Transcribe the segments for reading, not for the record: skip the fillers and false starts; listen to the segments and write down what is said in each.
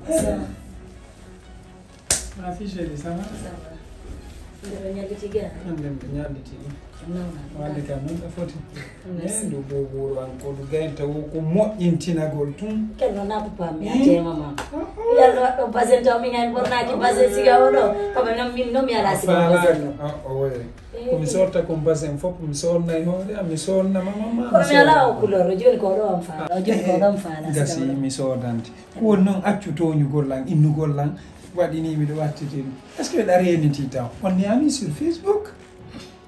Ça. Ma fille chérie, ça va? Ça va. Vous avez bien dit que On aime bien les télé. non, Wande ka non da foti. Merci. Do go woro an ko do gaynta wo ko moƴƴintina gol tum. quel non a pas mais ate maman. Yalla do basen to mi ngan borna ki basen siga wodo. Kaba non min no mi ala siga basen. Oh ouais. Ko mi sorta ko basen fop mi sorna e hoore am mi sorna mama. Ko mi ala o couleur joni ko do am fa. Joni ko do am fa la. Gasi mi sordante. Ko non accutoñugol lan innugol lan waɗini mi do wattitini. Est-ce que da réuniti taw? On est amis sur Facebook.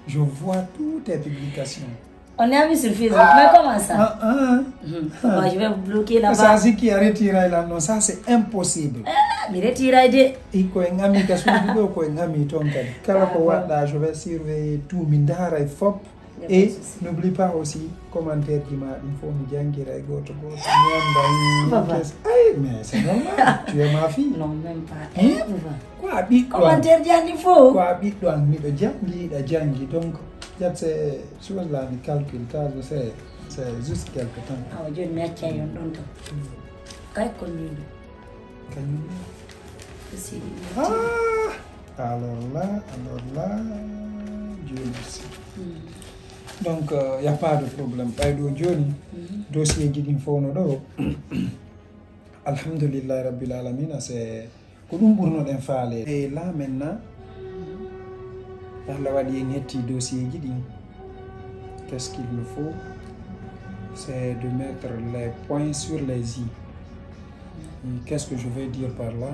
Je vois toutes tes publications. On est amis sur Facebook, mais comment ça? Bon, je vais vous bloquer là-bas. Ça, c'est qui a retiré là. Non, ça, c'est impossible. Mais retirez de. Et quoi, un ami qui a suivi, quoi, un ami tombé. Là, je vais surveiller tout, mindara et fop. Et n'oublie pas aussi, commentaire qui m'a il faut me dire qu'il y a goto. Mais c'est normal, tu es ma fille. Non, même pas. Quoi, habite commentaire il faut. Quoi, habite toi, mi de jangi, donc, c'est chose là, le calcul, c'est juste quelque temps. Ah, je ne m'ai pas dit non. Qu'est-ce qu'on dit? Alors là, Dieu merci. Donc, il n'y a pas de problème. Pas de Johnny, dossier qui d'info, alhamdulillah, Rabbil Alamin, c'est que nous pourrons faire. Et là, maintenant, on va dire un dossier qui dit qu'est-ce qu'il nous faut? C'est de mettre les points sur les i. Qu'est-ce que je vais dire par là?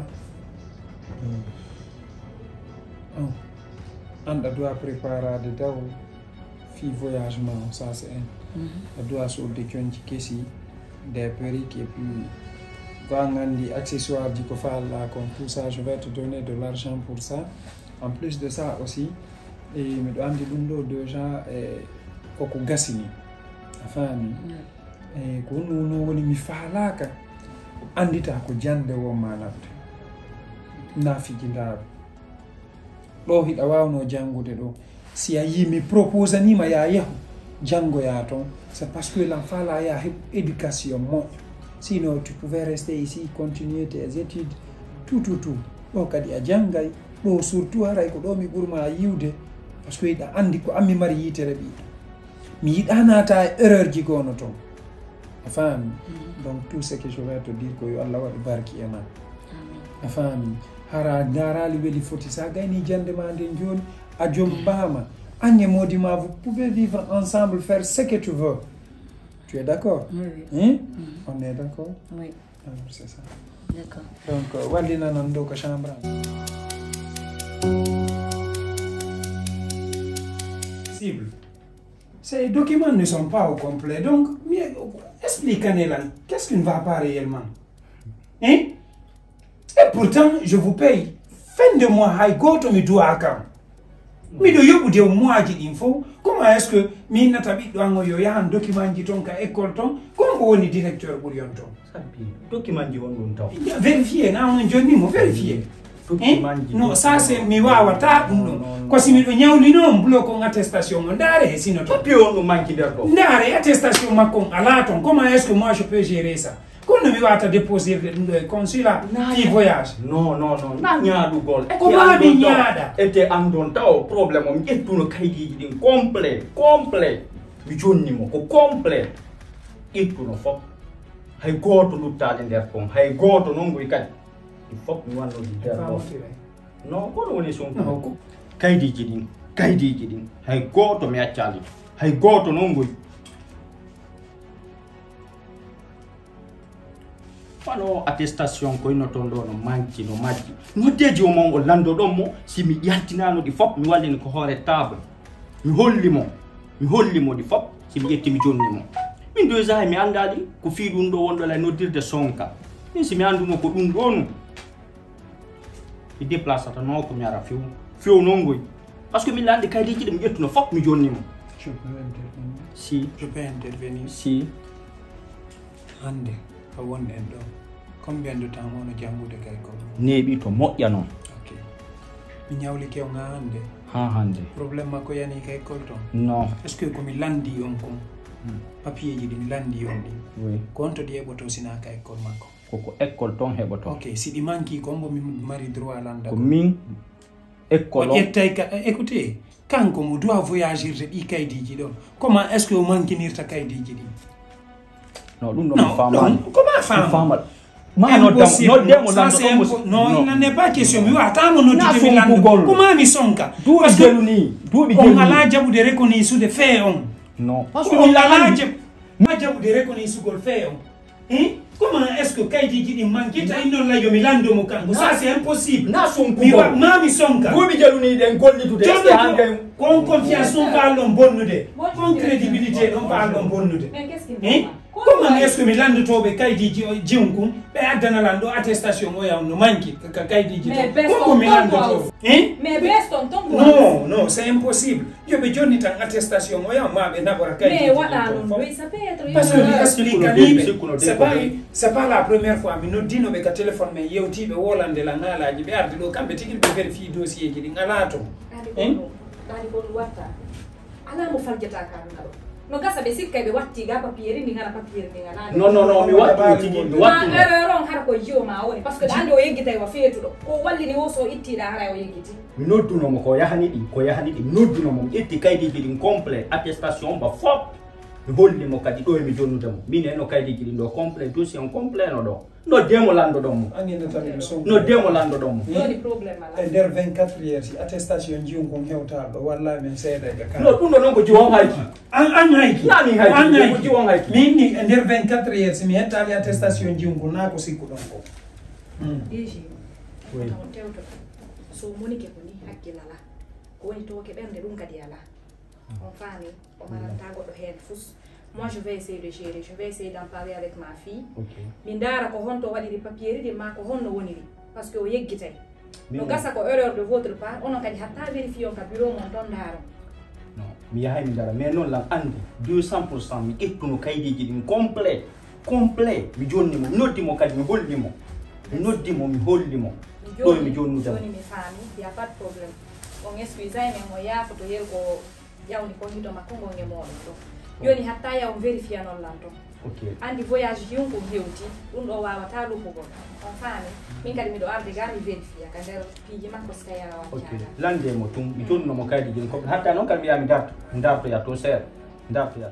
On doit préparer des dates. Fi voyagement, ça c'est un. On doit sur des questions, des perruques et puis des accessoires du kofal là, comme tout ça, je vais te donner de l'argent pour ça. En plus de ça aussi, et me dois dire de gens koko gasini, enfin et qu'on nous mi fala ka andita ko jande wo manat na fi jinda do hida wawno jangude do. Si mi propose anima ya yahu jango ya ton, c'est parce que l'enfant là a une éducation. Sinon tu pouvais rester ici, continuer tes études, tout. Donc kadi a jangay, do surtout haray ko do mi burma yiwde parce que ida andi ko ammi mari yitere bi. Mi yida nata erreur ji gono ton. Enfin, donc tout ce que je vais te dire que yo Allah wadi barki ema. Enfin, hara darali weli foti sa gayni jande ma den joni. Adjom Bama, Agne Modima, vous pouvez vivre ensemble, faire ce que tu veux. Tu es d'accord? Oui. Hein? On est d'accord? Oui. C'est ça. D'accord. Donc, Waldina Nando Kachambra. Cible. Ces documents ne sont pas au complet. Donc, expliquez-nous qu'est-ce qui ne va pas réellement? Hein? Et pourtant, je vous paye. Fin de mois, I go to me do account. Mi do yobu de moaji info comment est-ce que mi natabi do ango yo yahan document ji ton ka école ton comme woni directeur pour yon ton document ji won taw vérifier na on joni mo vérifier non ça c'est mi wawata dum ko simi do nyawli non bloco attestation on dare sino papier on manki der ko dare attestation makon ala ton comment est-ce que moi je peux gérer ça? Quand mi wata déposer le consulat qui voyage. Non. Na nyaadu gol. Comment mi nyaada? Ete andon taw problème om ettuno kaydi din complet. Mi jonni mo ko complet. Ettuno fop. Hay goto luttade der kon. Hay goto non goy kadi. Il faut mi wando di der ko. Non, ko woni son ko. Kaydi din. Hay goto mi accali. Hay goto non goy. Fano attestation ko ino ton do no manki no majji no deji o mongo lando do mo si mi yaltinano di fop mi wallini ko hore table mi holli mo di fop si mi yetti mi jonni mo min do zaay mi andadi ko fi dum do wondo la noddirde sonka min si mi anduno ko dum donu mi déplace ta no ko mi ara fiu non goy parce que mi landi kaydi ji mi yettuno fop mi jonni mo Je peux intervenir. Si Je peux intervenir. Si Ande a wonde en ɗo combien de temps wono jangude kay ko neeɓi to moƴƴa noon. Ok mi ñawli kewga hande ha hande probléme makko yani kay kol ton non est ce que komi landi on kon papier ji ɗi mi landi on ɗin oui ko on to ɗi heɓoto sinaka école makko koko école ton heɓoto ok si ɗi manqui ko mbo mi mari droit landa ko min école o ƴettay écoutez kanko mo doit voyagirde ɗi kaydiji ɗon comment est ce que o manquinirta kaydiji ɗi non ɗum ɗon famal comment famal ma no demo lando non il n'est pas question mi watamo noddide mi lando comment mi sonka duuɓi geluni duuɓi geluni on ala jaɓude reconnaissude fee on non on ala jaɓude reconnaissugol fee on comment est ce que kaydiji ɗi manquita innon layo mi landomo kanko ça c'est impossible na sonkugol mami sonka duuɓi geluni ɗen gollitude est ce que hande kon confiance on parlon bonnude kon crédibilité ɗon parlon bonnude comment est ce que mi landotoɓe kaydiji jiwnkum ɓe addanalan ɗo attestation o yam no manqui ka kaydiji ko mi landoto non c'est impossible yoɓe jonni tan attestation o yam ma ɓe naɓora kaydiji parce que mi expliquaniɓe c'est pas la première fois mi noddinoɓe ka téléphone men yewtiɓe wolande la ngalaji ɓe arde ɗo kamɓe tigui ɓe vérifie dossier ji ɗi ngala to ɗaɗi kon watta ala mo faljata karnaɗo no gasa ɓe sikka ɓe watti ga papier ni ngana papier ni ngana non mi watti tigi mi watti erreur on har ko jioma woni parce que ande o yeggitay wa feetuɗo ko wallini wo so ittiɗa haray o yeggiti mi noddunomo ko yahani ɗi mi noddunomo mi ƴetti kaydiji ɗin complet attestation ba fop mi hollimo kadi ɗo emi jonnudemo min eno kaydiji ɗin ɗo complet dossier on complet no ɗo no demo landoɗon mo no demo landoɗon mo woni probléme ala e nder 24 heures si attestation jiwon kon hewtaɗo walla min seeɗa ɓe kala no ɗum ɗo noon ko jiwon hayki an hayki nani hayki ko jiwon hayki min ni e nder 24 heures mi hettali attestation jiwon kon na ko sikkuɗon ko dg on tewto so monike ko ni hakkille ala ko woni toke ɓernde ɗum kadi ala on faami o maranta goɗɗo hen fus. Moi, je vais essayer de gérer. Je vais essayer d'en parler avec ma fille. Mindara ko honto wadi di papier di ma ko honno woni di parce que o yeggitay. No gasa ko erreur de votre part, on kadi hatta vérifier ka bureau mon ton daro. Non, mi yahay mi dara mais non lan andi 200% mi ettuno kaydiji din complet mi jonni mo noddi mo kadi mi holli mo mi noddi mo mi holli mo do mi jonni dum joni mi fami il y a pas de problème on excuse mais mo yaafo to yer ko yawni ko hito makko ngonge modo do yoni hatta yaw vérifier non lanto andi voyage yonko hewti dum do wawata lupugo on fami min kadi mi do arde gar mi vérifier ka der piiji makko ska yara wata lande mo tum mi jonno mo kaydi jin ko hatta non kal mi yami darto ya to ser darto ya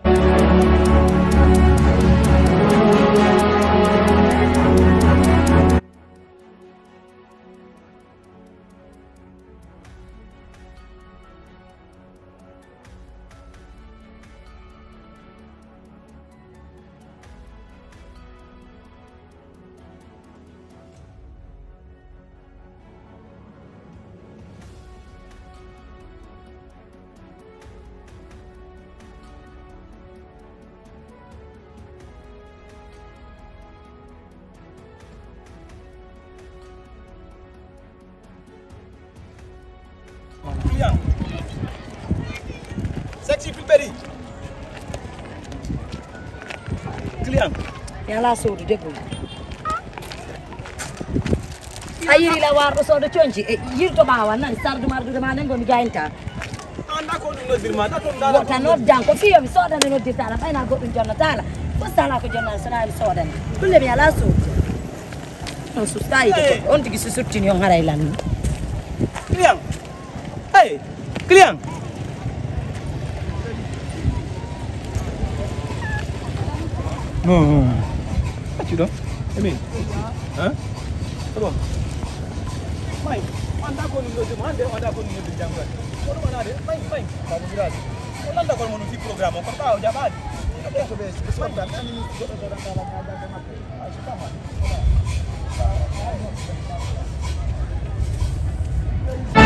Sexy Pilberi. Client. Yala so do debbo. Ayiri la war so do cionci e yirto bawa nan sardu mardu ma nan gomi gaynta. Anda ko dum nodirma da ton dala. Wota noddan ko fiyo mi sodane noddirtala fayna goddum jonna tala. Ko sala ko jonna sona mi sodane. Dulle mi yala so. On sustai ko on tigi susuttini on haray lan. Client. Hey, client. No. What you do? I mean, huh? Come on. Mai, anda ko ni do mande, anda ko ni do jangwa. Kono manade, mai. Kamu biras. Anda ko mo fi programa ko taw jabadi. Adesso be, guarda, anni do da ma. Aspetta.